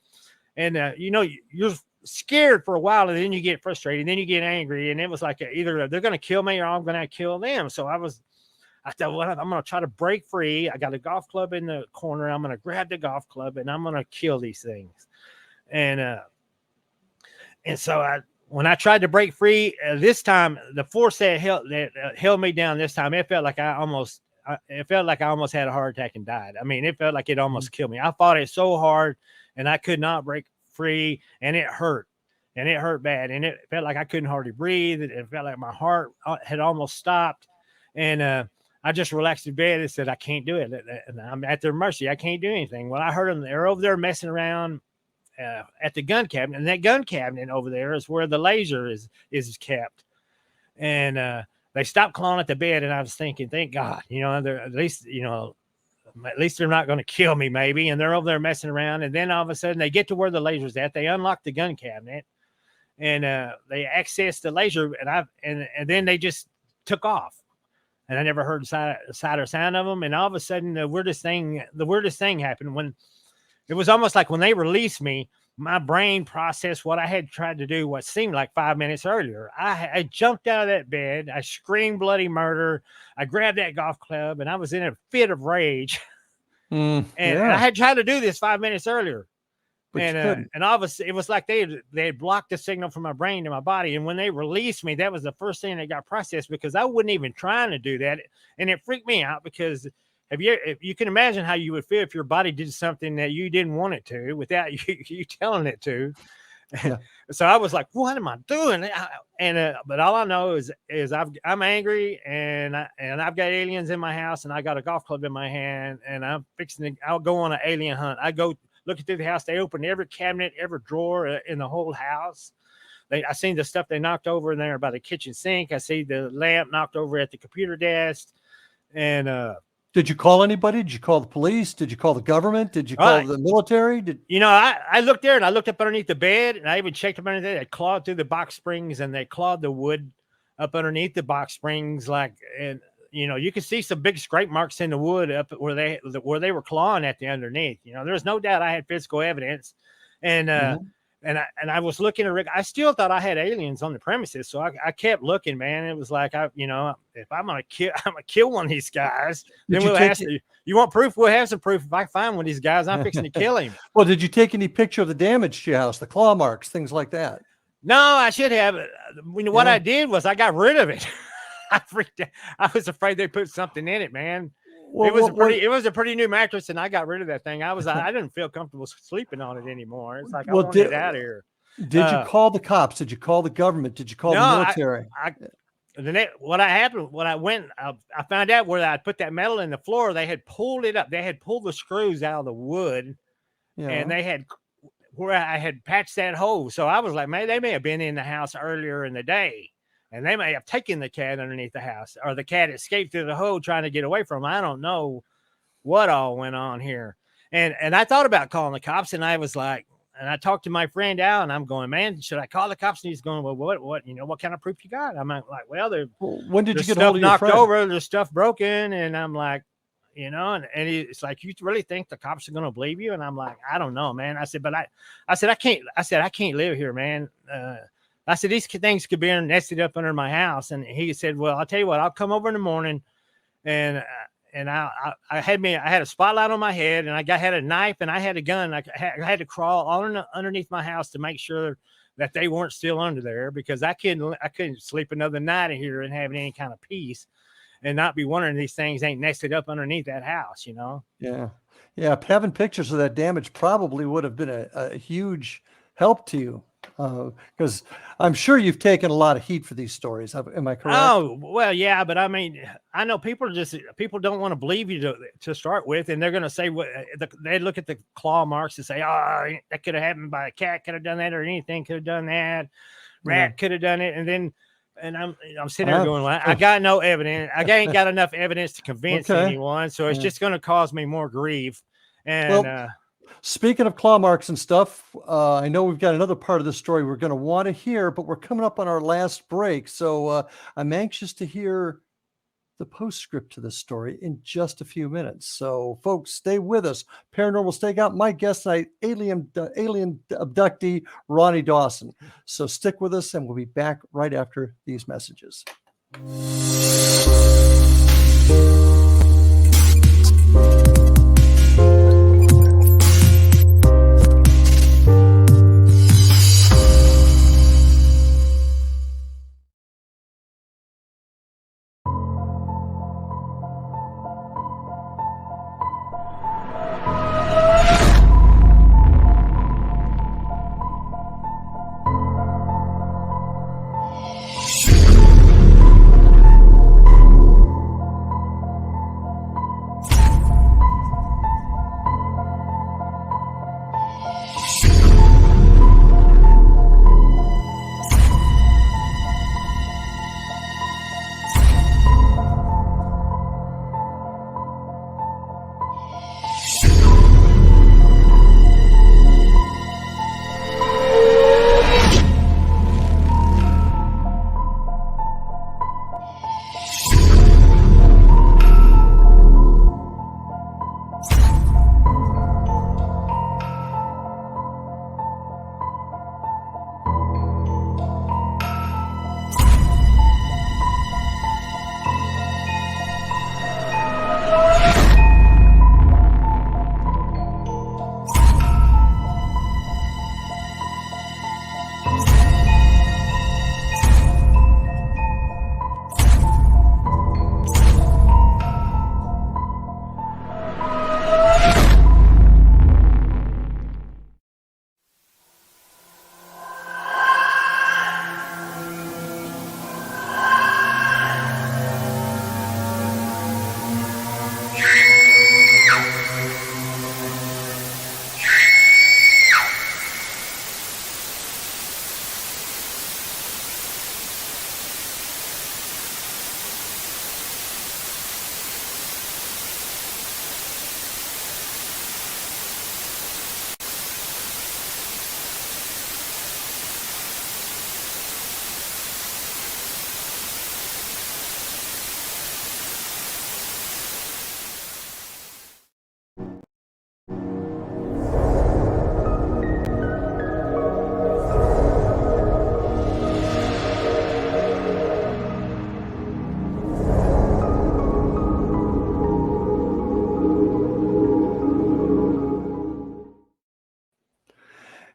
and you're scared for a while, and then you get frustrated, and then you get angry, and it was like either they're going to kill me or I'm going to kill them. So I thought, well, I'm going to try to break free. I got a golf club in the corner. I'm going to grab the golf club, and I'm going to kill these things. And so when I tried to break free this time, the force that held me down this time, it felt like I almost had a heart attack and died. I mean, it felt like it almost killed me. I fought it so hard, and I could not break free, and it hurt. And it hurt bad, and it felt like I couldn't hardly breathe. It felt like my heart had almost stopped. And I just relaxed in bed and said, I can't do it. And I'm at their mercy. I can't do anything. Well, I heard them. They're over there messing around at the gun cabinet. And that gun cabinet over there is where the laser is kept. And they stopped clawing at the bed. And I was thinking, thank God, at least, at least they're not going to kill me, maybe. And they're over there messing around. And then all of a sudden they get to where the laser's at. They unlock the gun cabinet and they access the laser. And then they just took off. And I never heard sight or sound of them. And all of a sudden, the weirdest thing happened when it was almost like when they released me, my brain processed what I had tried to do, what seemed like 5 minutes earlier. I jumped out of that bed. I screamed bloody murder. I grabbed that golf club and I was in a fit of rage. And I had tried to do this 5 minutes earlier. And all of a sudden, it was like they had blocked the signal from my brain to my body. And when they released me, that was the first thing that got processed because I wasn't even trying to do that. And it freaked me out because if you can imagine how you would feel if your body did something that you didn't want it to without you telling it to. Yeah. So I was like, what am I doing? But all I know is I'm angry and I've got aliens in my house and I got a golf club in my hand and I'll go on an alien hunt. I go looking through the house. They opened every cabinet, every drawer in the whole house. I seen the stuff they knocked over in there by the kitchen sink. I see the lamp knocked over at the computer desk. And did you call anybody? Did you call the police? Did you call the government? Did you call the military? I looked there and I looked up underneath the bed and I even checked up underneath there. They clawed through the box springs and they clawed the wood up underneath the box springs. You could see some big scrape marks in the wood up where they were clawing at the underneath. There's no doubt I had physical evidence. And I was looking at Rick. I still thought I had aliens on the premises. So I kept looking, man. It was like, if I'm going to kill one of these guys, then we'll ask you. You want proof? We'll have some proof. If I find one of these guys, I'm fixing to kill him. Well, did you take any picture of the damage to your house, the claw marks, things like that? No, I should have. What I did was I got rid of it. I freaked out. I was afraid they put something in it, man. Well, it was a pretty new mattress, and I got rid of that thing. I didn't feel comfortable sleeping on it anymore. It's like I want it out of here. Did you call the cops? Did you call the government? Did you call the military? I found out where I put that metal in the floor. They had pulled it up. They had pulled the screws out of the wood, and they had where I had patched that hole. So I was like, man, they may have been in the house earlier in the day. And they may have taken the cat underneath the house, or the cat escaped through the hole trying to get away from them. I don't know what all went on here. And I thought about calling the cops, and I was like, and I talked to my friend Al, and I'm going, man, should I call the cops? And he's going, well, what kind of proof you got? I'm like, well, when did you get stuff hold of your knocked friend? over, there's stuff broken, and I'm like, and it's like, you really think the cops are going to believe you? And I'm like, I don't know, man. I said, I can't live here, man. I said, these things could be nested up under my house. And he said, well, I'll tell you what, I'll come over in the morning and I had a spotlight on my head and I had a knife and I had a gun. I had to crawl underneath my house to make sure that they weren't still under there because I couldn't sleep another night in here and have any kind of peace and not be wondering these things ain't nested up underneath that house, Yeah. Yeah. Having pictures of that damage probably would have been a huge help to you. Because I'm sure you've taken a lot of heat for these stories. Am I correct? Oh, well, yeah, but I mean, I know people don't want to believe you to start with, and they're going to say they look at the claw marks and say, oh, that could have happened by a cat, could have done that, or anything could have done that, rat could have done it, and I'm sitting there going, well, I got no evidence. I ain't got enough evidence to convince anyone, so it's just going to cause me more grief. And speaking of claw marks and stuff, I know we've got another part of the story we're going to want to hear, but we're coming up on our last break. So I'm anxious to hear the postscript to this story in just a few minutes. So folks, stay with us. Paranormal Stakeout, my guest tonight, alien abductee, Ronnie Dawson. So stick with us and we'll be back right after these messages.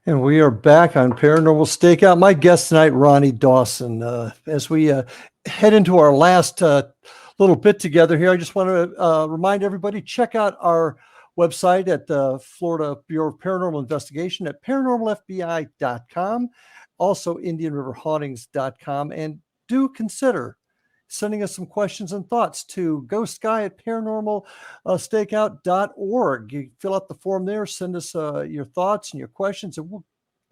And we are back on Paranormal Stakeout. My guest tonight, Ronnie Dawson. As we head into our last little bit together here, I just want to remind everybody, check out our website at the Florida Bureau of Paranormal Investigation at paranormalfbi.com, also indianriverhauntings.com, and do consider sending us some questions and thoughts to ghostguy at paranormalstakeout.org. You fill out the form there, send us your thoughts and your questions, and we'll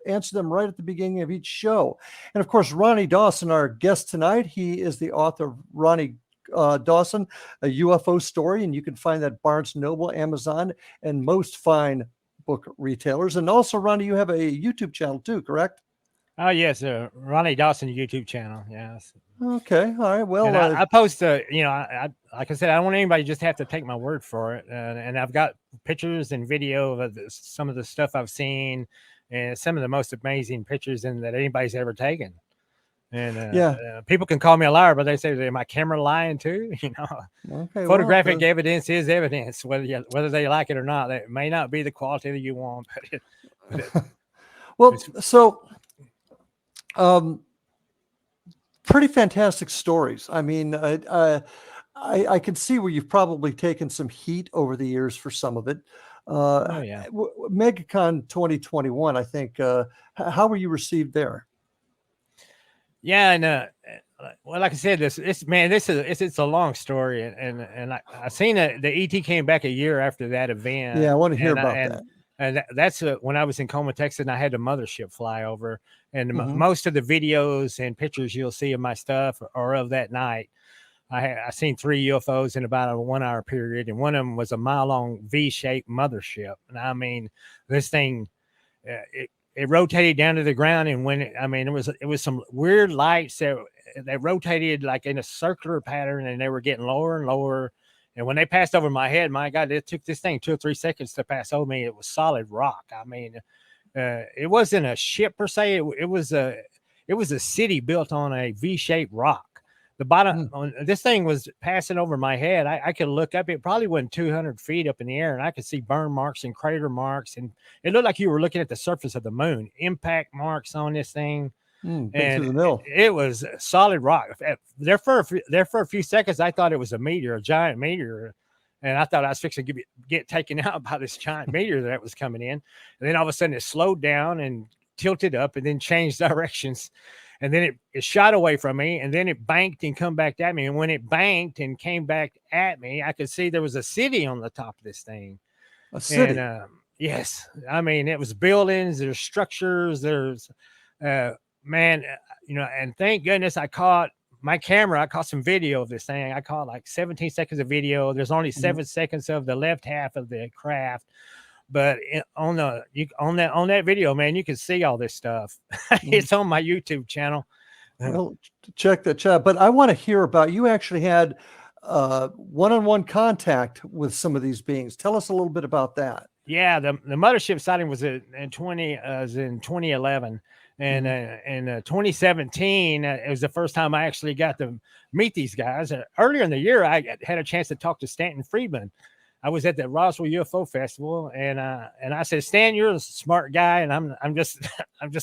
answer them right at the beginning of each show. And of course, Ronnie Dawson, our guest tonight, he is the author of Ronnie Dawson, a UFO story, and you can find that Barnes & Noble, Amazon, and most fine book retailers. And also, Ronnie, you have a YouTube channel too, correct? Oh yes, Ronnie Dawson YouTube channel. Yes. Okay. All right. Well, and I post, I like I said, I don't want anybody to just have to take my word for it. And I've got pictures and video of some of the stuff I've seen, and some of the most amazing pictures that anybody's ever taken. And people can call me a liar, but they say, "Is my camera lying too?" Okay, photographic evidence is evidence, whether they like it or not. That may not be the quality that you want. Well, so. Pretty fantastic stories. I mean, I can see where you've probably taken some heat over the years for some of it. Oh yeah, MegaCon 2021. I think. How were you received there? Yeah, and well, like I said, it's a long story, and I seen that the ET came back a year after that event. Yeah, I want to hear about that. And that's when I was in Coma, Texas, and I had the mothership fly over. And most of the videos and pictures you'll see of my stuff are of that night. I seen 3 UFOs in about a 1 hour period, and one of them was a mile-long V-shaped mothership. And I mean, this thing, it rotated down to the ground, and it was some weird lights that rotated like in a circular pattern, and they were getting lower and lower. And when they passed over my head, my God, it took this thing 2 or 3 seconds to pass over me. It was solid rock. I mean, it wasn't a ship per se. It was a city built on a V-shaped rock. The bottom on this thing was passing over my head. I could look up. It probably wasn't 200 feet up in the air, and I could see burn marks and crater marks. And it looked like you were looking at the surface of the moon. Impact marks on this thing. And it was solid rock. There for a few seconds, I thought it was a giant meteor, and I thought I was fixing to get taken out by this giant meteor that was coming in. And then all of a sudden, it slowed down and tilted up, and then changed directions, and then it shot away from me, and then it banked and come back at me. And when it banked and came back at me, I could see there was a city on the top of this thing. A city. And, yes, I mean, it was buildings. There's structures. There's man, and thank goodness I caught some video of this thing. I caught like 17 seconds of video. There's only 7 seconds of the left half of the craft, but on that video, man, you can see all this stuff. It's on my YouTube channel. Well, check the chat. But I want to hear about, you actually had one-on-one contact with some of these beings. Tell us a little bit about that. Yeah, the mothership sighting was in 2011. And in 2017, it was the first time I actually got to meet these guys. Earlier in the year, I had a chance to talk to Stanton Friedman. I was at the Roswell UFO Festival, and I said, Stan, you're a smart guy, and I'm just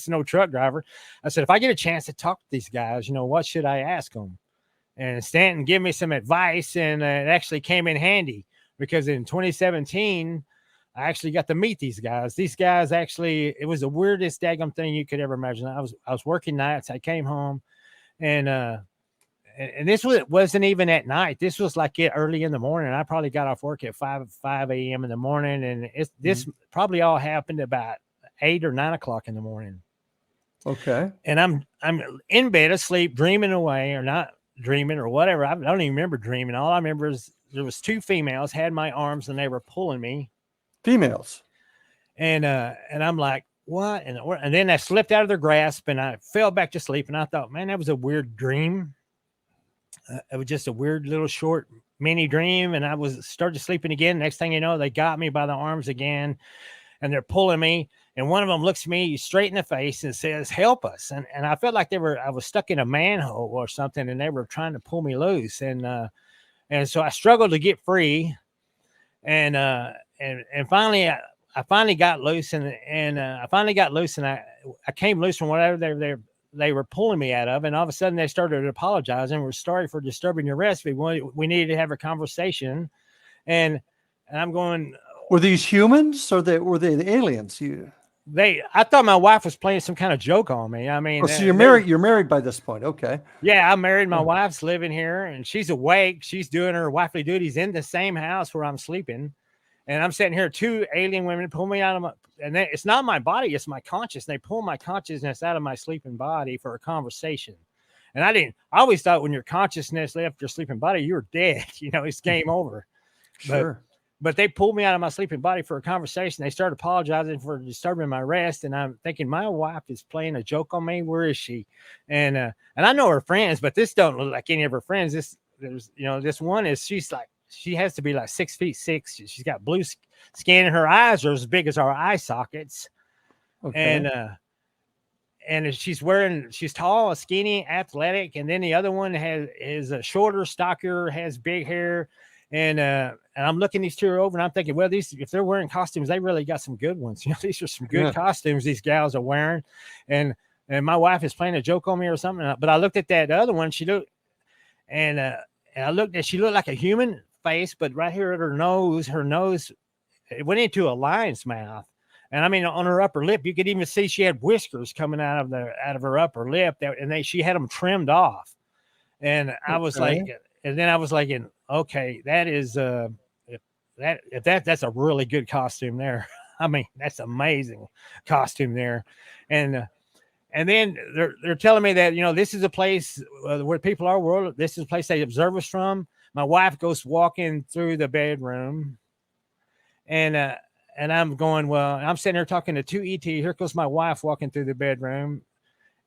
an old truck driver. I said, if I get a chance to talk to these guys, what should I ask them? And Stanton gave me some advice, and it actually came in handy, because in 2017. I actually got to meet these guys. These guys actually, it was the weirdest daggum thing you could ever imagine. I was working nights. I came home, and this wasn't even at night. This was like early in the morning. I probably got off work at 5 a.m. in the morning, and this probably all happened about 8 or 9 o'clock in the morning. Okay. And I'm in bed asleep, dreaming away, or not dreaming or whatever. I don't even remember dreaming. All I remember is there was 2 females had my arms, and they were pulling me. Females. And I'm like, what? And then I slipped out of their grasp, and I fell back to sleep. And I thought, man, that was a weird dream. It was just a weird little short mini dream. And I started sleeping again. Next thing you know, they got me by the arms again, and they're pulling me. And one of them looks me straight in the face and says, help us. And I felt like I was stuck in a manhole or something, and they were trying to pull me loose. And so I struggled to get free. And finally, I finally got loose, and I came loose from whatever they were pulling me out of, and all of a sudden they started apologizing. We're sorry for disturbing your rest. We needed to have a conversation, and I'm going. Were these humans or were they the aliens? I thought my wife was playing some kind of joke on me. I mean, so you're married. You're married by this point, okay? Yeah, I'm married. My wife's living here, and she's awake. She's doing her wifely duties in the same house where I'm sleeping. And I'm sitting here, 2 alien women pull me out of it's not my body, it's my conscious. They pull my consciousness out of my sleeping body for a conversation. And I always thought when your consciousness left your sleeping body, you were dead. It's game over. Sure. But they pulled me out of my sleeping body for a conversation. They started apologizing for disturbing my rest. And I'm thinking, my wife is playing a joke on me. Where is she? And I know her friends, but this don't look like any of her friends. This one is, she has to be like 6'6". She's got blue skin, and her eyes are as big as our eye sockets. Okay. And she's tall, skinny, athletic. And then the other one is a shorter, stockier, has big hair. And I'm looking these 2 over, and I'm thinking, well, if they're wearing costumes, they really got some good ones. These are some good costumes these gals are wearing. And my wife is playing a joke on me or something. But I looked at that other one. She looked, and I looked at, she looked like a human face, but right here at her nose, it went into a lion's mouth. And I mean, on her upper lip, you could even see she had whiskers coming out of her upper lip, she had them trimmed off. And I was like, and then I was like, okay, that is that's a really good costume there. I mean, that's amazing costume there. And then they're telling me that, this is a place where people are world. This is a place they observe us from. My wife goes walking through the bedroom, and I'm going, well, I'm sitting there talking to 2 ET. Here goes my wife walking through the bedroom,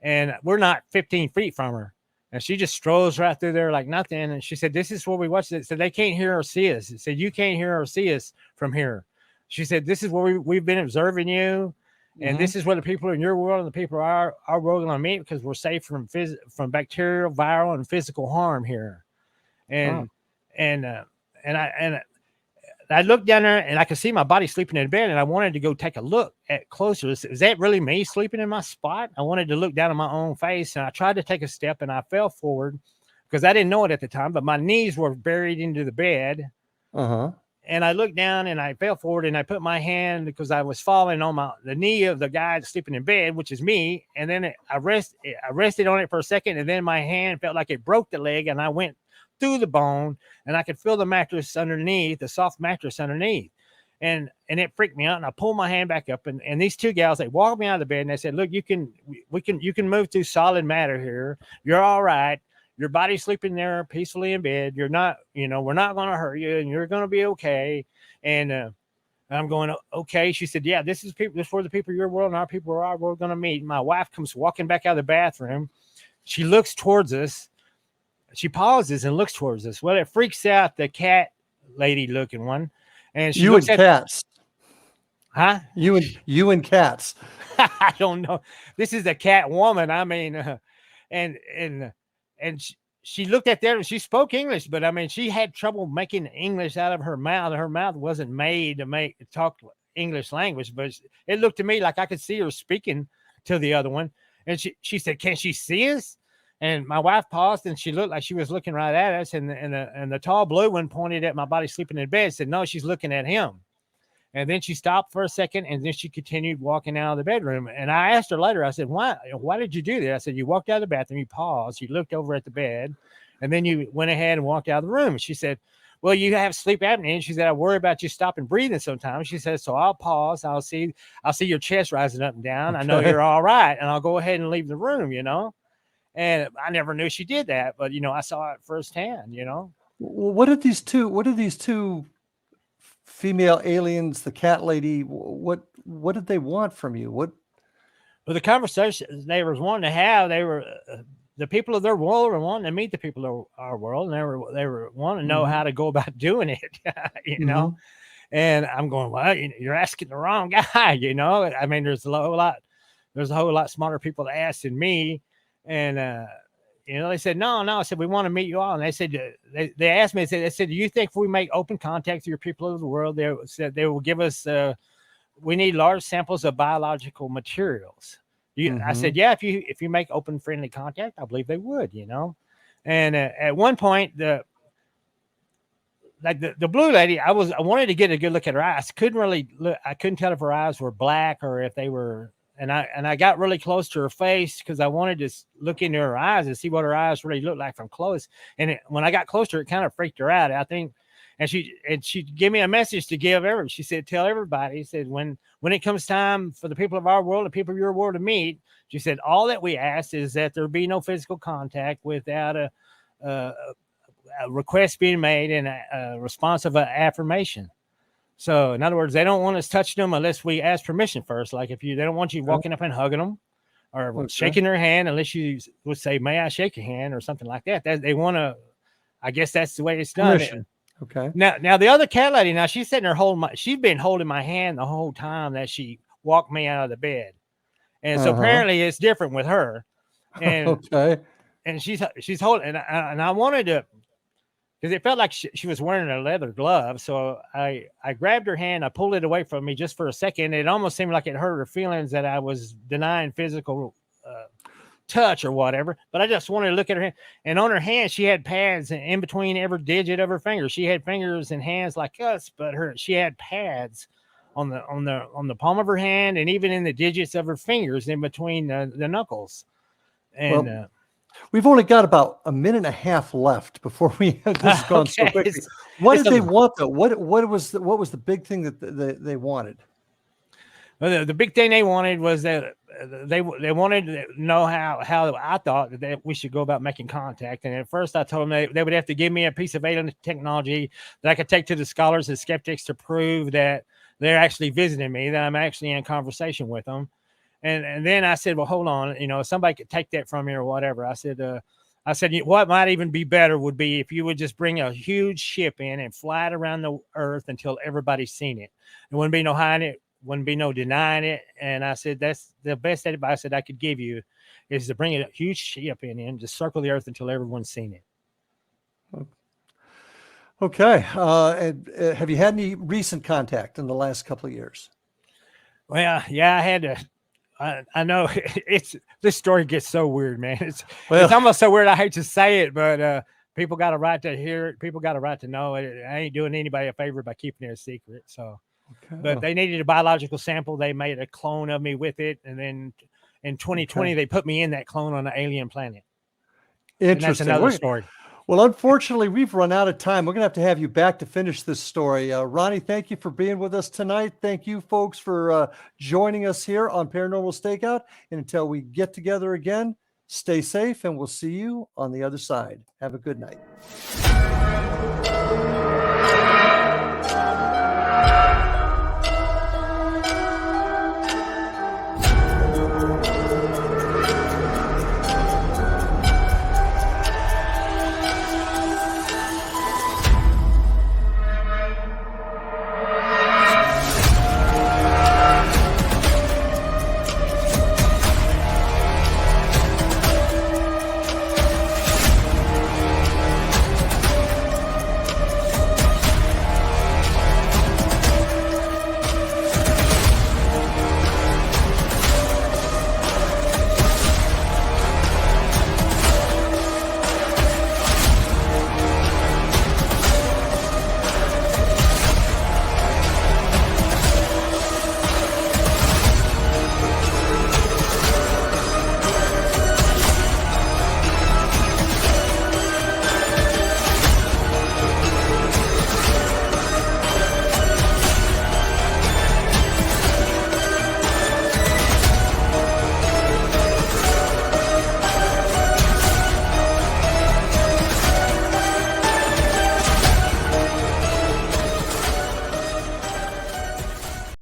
and we're not 15 feet from her. And she just strolls right through there like nothing. And she said, this is where we watch it. So they can't hear or see us. It said, you can't hear or see us from here. She said, this is where we've been observing you. And this is where the people in your world and the people our world are going to meet, because we're safe from bacterial, viral, and physical harm here. And I looked down there, and I could see my body sleeping in bed, and I wanted to go take a look at closer. Is that really me sleeping in my spot? I wanted to look down at my own face, and I tried to take a step, and I fell forward because I didn't know it at the time, but my knees were buried into the bed. And I looked down, and I fell forward, and I put my hand, because I was falling on the knee of the guy sleeping in bed, which is me. And then I rested on it for a second, and then my hand felt like it broke the leg, and I went through the bone, and I could feel the mattress underneath, the soft mattress underneath. And it freaked me out. And I pulled my hand back up, and these 2 gals, they walked me out of the bed, and they said, look, you can move through solid matter here. You're all right. Your body's sleeping there peacefully in bed. You're not, we're not going to hurt you, and you're going to be okay. And I'm going, okay. She said, yeah, this is where the people of your world and our people of our world are going to meet. And my wife comes walking back out of the bathroom. She looks towards us. She pauses and looks towards us. Well, it freaks out the cat lady looking one. And she looks at cats. Huh? You and cats. I don't know. This is a cat woman. I mean, and she looked at there, and she spoke English, but I mean, she had trouble making English out of her mouth. Her mouth wasn't made to talk English language, but it looked to me like I could see her speaking to the other one. And she said, can she see us? And my wife paused, and she looked like she was looking right at us. And the tall blue one pointed at my body sleeping in bed, said, no, she's looking at him. And then she stopped for a second, and then she continued walking out of the bedroom. And I asked her later, I said, why did you do that? I said, you walked out of the bathroom, you paused, you looked over at the bed, and then you went ahead and walked out of the room. And she said, well, you have sleep apnea. And she said, I worry about you stopping breathing sometimes. She said, so I'll pause. I'll see your chest rising up and down. I know you're all right. And I'll go ahead and leave the room, And I never knew she did that, but I saw it firsthand, Well, what did these two female aliens, the cat lady, what did they want from you? Well, the conversation they were wanting to have, they were the people of their world were wanting to meet the people of our world, and they were wanting to know how to go about doing it, And I'm going, well, you're asking the wrong guy, I mean, there's a whole lot smarter people to ask than me. And they said, no. I said, we want to meet you all. And they said, they asked me, they said, do you think if we make open contact to your people of the world, they will give us we need large samples of biological materials. I said, yeah, if you make open friendly contact, I believe they would, you know. And at one point, the blue lady, I wanted to get a good look at her eyes. Couldn't really look. I couldn't tell if her eyes were black or if they were. And I got really close to her face because I wanted to look into her eyes and see what her eyes really looked like from close. And when I got close to her, it kind of freaked her out, I think. And she gave me a message to give everyone. She said, tell everybody. She said, when it comes time for the people of our world, the people of your world to meet, she said, all that we ask is that there be no physical contact without a request being made and a response of an affirmation. So in other words, they don't want us touching them unless we ask permission first. Like they don't want you walking up and hugging them or shaking their hand unless you would say, may I shake your hand or something like that. They want to, I guess that's the way it's done. Permission. Okay. Now the other cat lady, now she's sitting there she's been holding my hand the whole time that she walked me out of the bed. And so apparently it's different with her. And and she's holding, and I wanted to, because it felt like she was wearing a leather glove. So I grabbed her hand, I pulled it away from me just for a second. It almost seemed like it hurt her feelings that I was denying physical touch or whatever, but I just wanted to look at her hand. And on her hand, she had pads in between every digit of her fingers. She had fingers and hands like us, but she had pads on the palm of her hand and even in the digits of her fingers in between the knuckles. And we've only got about a minute and a half left before we have this gone so quickly. What did they want though? What was the big thing that they wanted? Well, the big thing they wanted was that they wanted to know how I thought that we should go about making contact. And at first I told them they would have to give me a piece of alien technology that I could take to the scholars and skeptics to prove that they're actually visiting me, that I'm actually in conversation with them. And then I said, well, hold on, somebody could take that from me or whatever. I said, what might even be better would be if you would just bring a huge ship in and fly it around the earth until everybody's seen it. There wouldn't be no hiding it. Wouldn't be no denying it. And I said, that's the best advice that I could give you is to bring a huge ship in and just circle the earth until everyone's seen it. Okay. And have you had any recent contact in the last couple of years? Well, yeah, I had to. I know this story gets so weird, man. It's almost so weird. I hate to say it, but people got a right to hear it. People got a right to know it. I ain't doing anybody a favor by keeping it a secret. So. But they needed a biological sample. They made a clone of me with it. And then in 2020, they put me in that clone on an alien planet. Interesting. And that's another story. Well, unfortunately, we've run out of time. We're going to have you back to finish this story. Ronnie, thank you for being with us tonight. Thank you, folks, for joining us here on Paranormal Stakeout. And until we get together again, stay safe, and we'll see you on the other side. Have a good night.